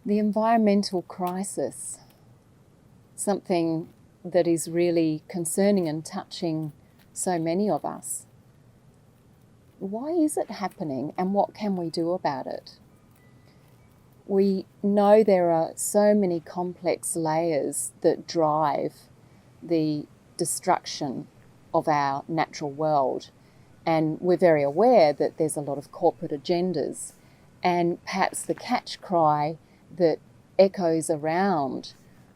The environmental crisis, something that is really concerning and touching so many of us. Why is it happening and what can we do about it? We know there are so many complex layers that drive the destruction of our natural world, and we're very aware that there's a lot of corporate agendas, and perhaps the catch cry that echoes around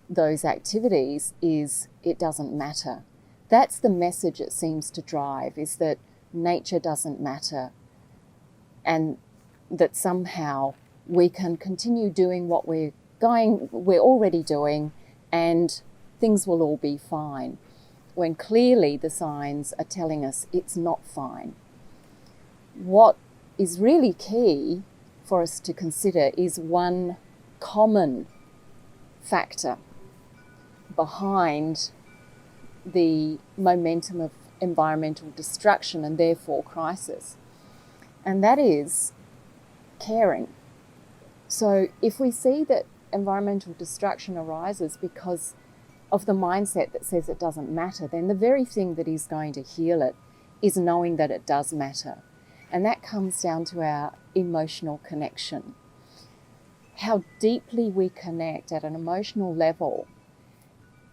those activities is it doesn't matter. That's the message it seems to drive, is that nature doesn't matter, and that somehow we can continue doing what we're already doing and things will all be fine, when clearly the signs are telling us it's not fine. What is really key for us to consider is one common factor behind the momentum of environmental destruction and therefore crisis, and that is caring. So if we see that environmental destruction arises because of the mindset that says it doesn't matter, then the very thing that is going to heal it is knowing that it does matter. And that comes down to our emotional connection. How deeply we connect at an emotional level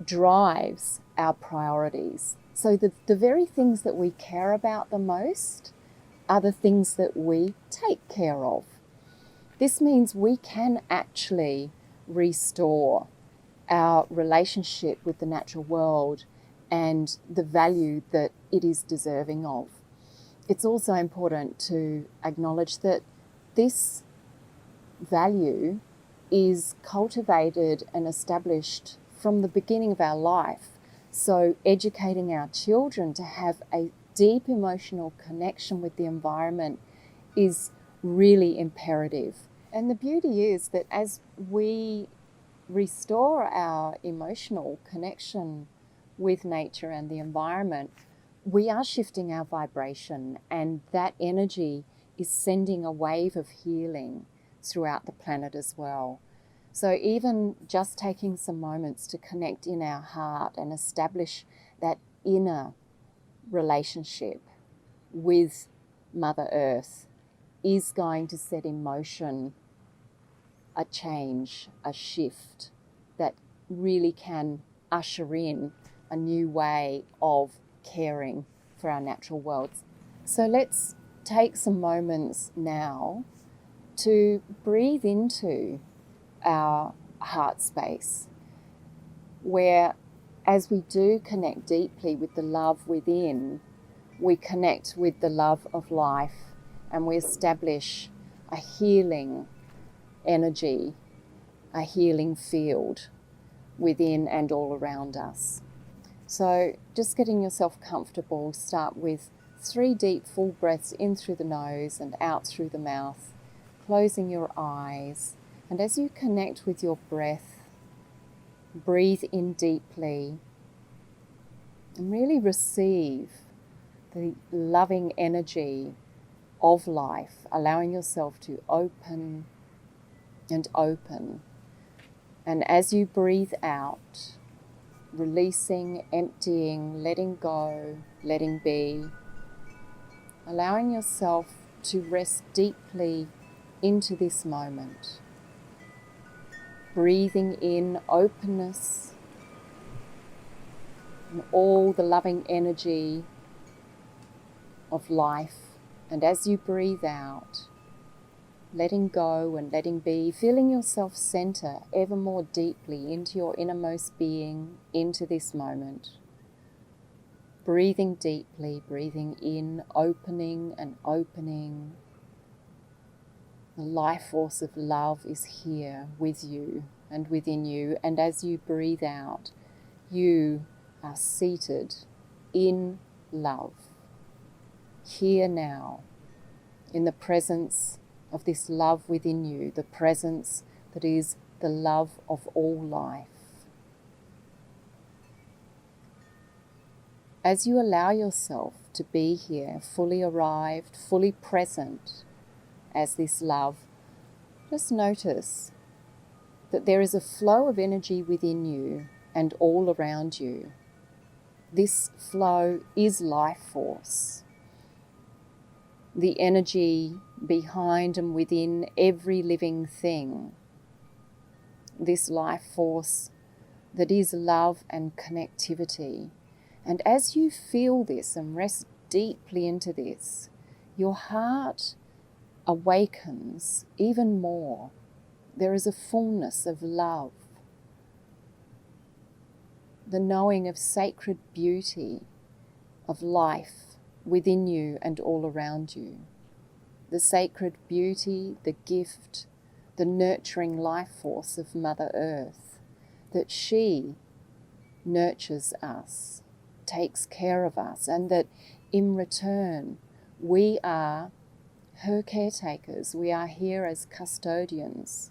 drives our priorities. So the very things that we care about the most are the things that we take care of. This means we can actually restore our relationship with the natural world and the value that it is deserving of. It's also important to acknowledge that this value is cultivated and established from the beginning of our life. So educating our children to have a deep emotional connection with the environment is really imperative. And the beauty is that as we restore our emotional connection with nature and the environment, we are shifting our vibration, and that energy is sending a wave of healing throughout the planet as well. So even just taking some moments to connect in our heart and establish that inner relationship with Mother Earth is going to set in motion a change, a shift that really can usher in a new way of caring for our natural worlds. So let's take some moments now to breathe into our heart space, where as we do connect deeply with the love within, we connect with the love of life and we establish a healing energy, a healing field within and all around us. So just getting yourself comfortable, start with 3 deep full breaths in through the nose and out through the mouth, closing your eyes. And as you connect with your breath, breathe in deeply and really receive the loving energy of life, allowing yourself to open and open. And as you breathe out, releasing, emptying, letting go, letting be, allowing yourself to rest deeply into this moment. Breathing in openness and all the loving energy of life. And as you breathe out, letting go and letting be, feeling yourself center ever more deeply into your innermost being, into this moment. Breathing deeply, breathing in, opening and opening. The life force of love is here with you and within you. And as you breathe out, you are seated in love, here now, in the presence of this love within you, the presence that is the love of all life. As you allow yourself to be here, fully arrived, fully present as this love, just notice that there is a flow of energy within you and all around you. This flow is life force, the energy behind and within every living thing. This life force that is love and connectivity. And as you feel this and rest deeply into this, your heart awakens even more. There is a fullness of love, the knowing of sacred beauty of life within you and all around you. The sacred beauty, the gift, the nurturing life force of Mother Earth, that she nurtures us, takes care of us, and that in return we are her caretakers. We are here as custodians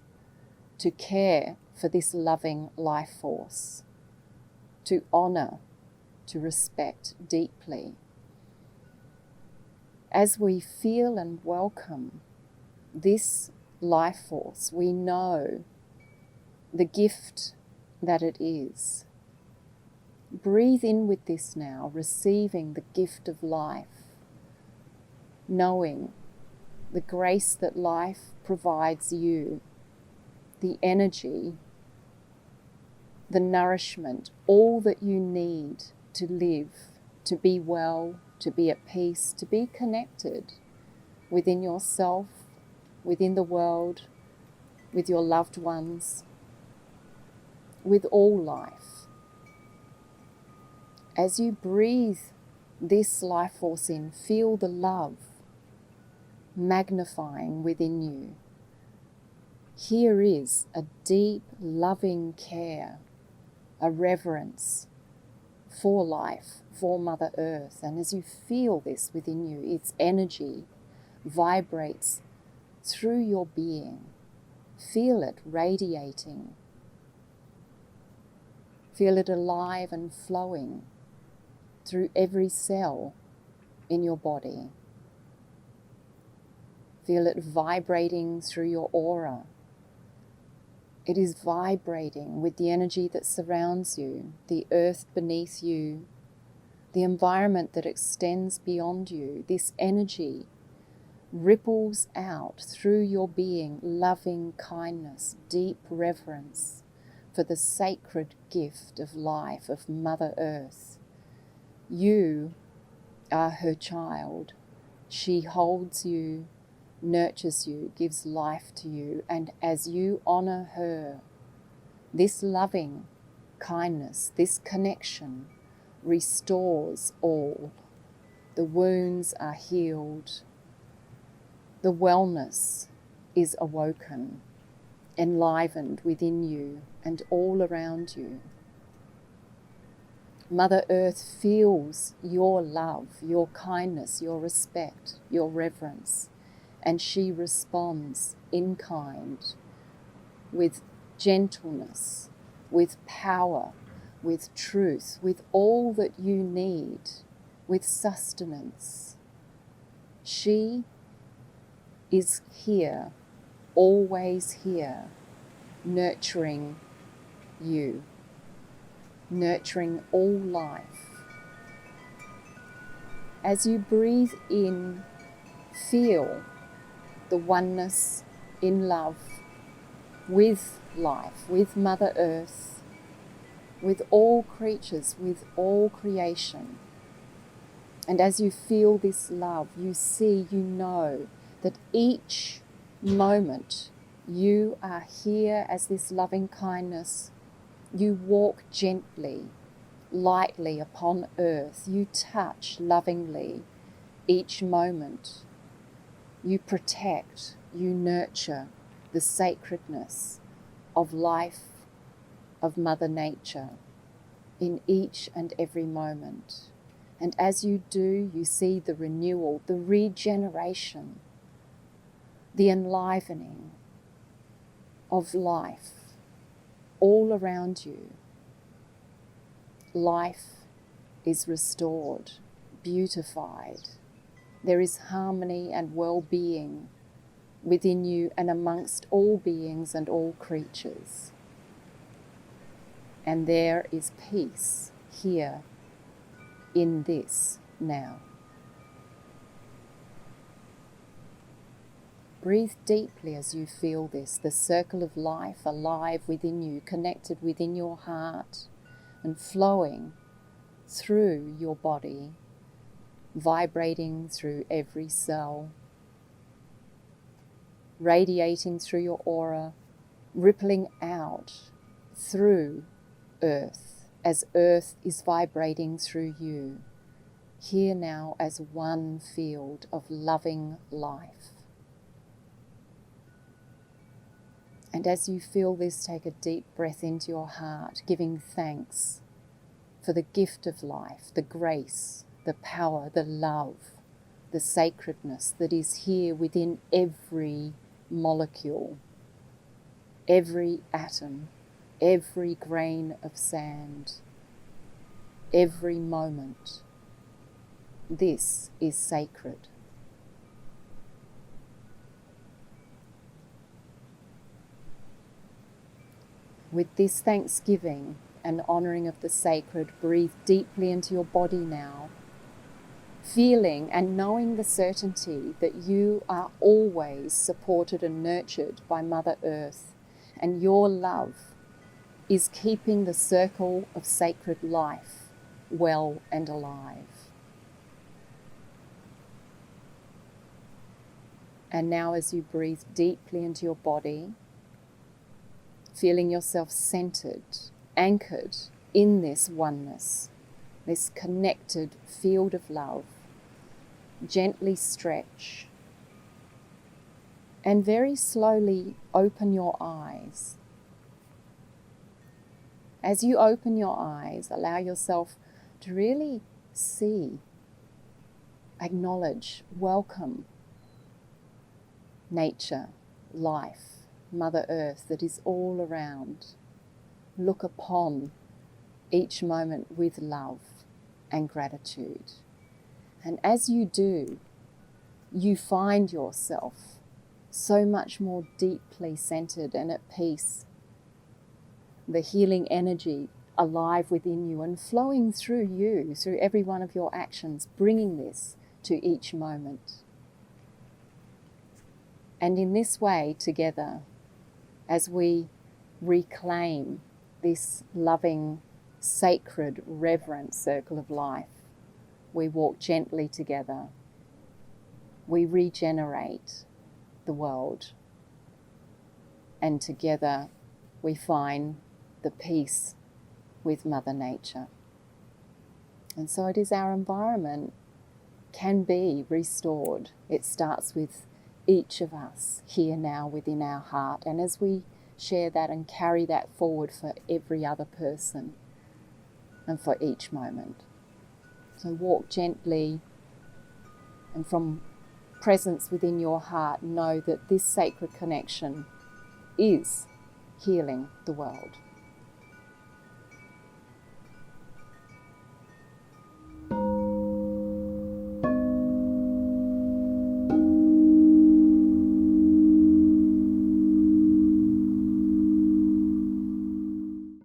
to care for this loving life force, to honour, to respect deeply. As we feel and welcome this life force, we know the gift that it is. Breathe in with this now, receiving the gift of life, knowing the grace that life provides you, the energy, the nourishment, all that you need to live, to be well, to be at peace, to be connected within yourself, within the world, with your loved ones, with all life. As you breathe this life force in, feel the love magnifying within you. Here is a deep, loving care, a reverence for life, for Mother Earth. And as you feel this within you, its energy vibrates through your being. Feel it radiating. Feel it alive and flowing through every cell in your body. Feel it vibrating through your aura. It is vibrating with the energy that surrounds you, the earth beneath you, the environment that extends beyond you. This energy ripples out through your being, loving kindness, deep reverence for the sacred gift of life, of Mother Earth. You are her child. She holds you, nurtures you, gives life to you, and as you honour her, this loving kindness, this connection restores all. The wounds are healed. The wellness is awoken, enlivened within you and all around you. Mother Earth feels your love, your kindness, your respect, your reverence, and she responds in kind, with gentleness, with power, with truth, with all that you need, with sustenance. She is here, always here, nurturing you, nurturing all life. As you breathe in, feel the oneness in love with life, with Mother Earth, with all creatures, with all creation. And as you feel this love, you see, you know that each moment you are here as this loving kindness. You walk gently, lightly upon earth. You touch lovingly each moment. You protect, you nurture the sacredness of life, of Mother Nature in each and every moment. And as you do, you see the renewal, the regeneration, the enlivening of life all around you. Life is restored, beautified. There is harmony and well-being within you and amongst all beings and all creatures. And there is peace here in this now. Breathe deeply as you feel this, the circle of life alive within you, connected within your heart and flowing through your body, vibrating through every cell, radiating through your aura, rippling out through Earth as Earth is vibrating through you, here now as one field of loving life. And as you feel this, take a deep breath into your heart, giving thanks for the gift of life, the grace, the power, the love, the sacredness that is here within every molecule, every atom, every grain of sand, every moment. This is sacred. With this thanksgiving and honouring of the sacred, breathe deeply into your body now, feeling and knowing the certainty that you are always supported and nurtured by Mother Earth, and your love is keeping the circle of sacred life well and alive. And now as you breathe deeply into your body, feeling yourself centered, anchored in this oneness, this connected field of love, gently stretch and very slowly open your eyes. As you open your eyes, allow yourself to really see, acknowledge, welcome nature, life, Mother Earth that is all around. Look upon each moment with love and gratitude. And as you do, you find yourself so much more deeply centered and at peace. The healing energy alive within you and flowing through you, through every one of your actions, bringing this to each moment. And in this way, together, as we reclaim this loving, sacred, reverent circle of life, we walk gently together. We regenerate the world. And together we find the peace with Mother Nature. And so it is our environment can be restored. It starts with each of us here now within our heart, and as we share that and carry that forward for every other person and for each moment. So walk gently, and from presence within your heart, know that this sacred connection is healing the world.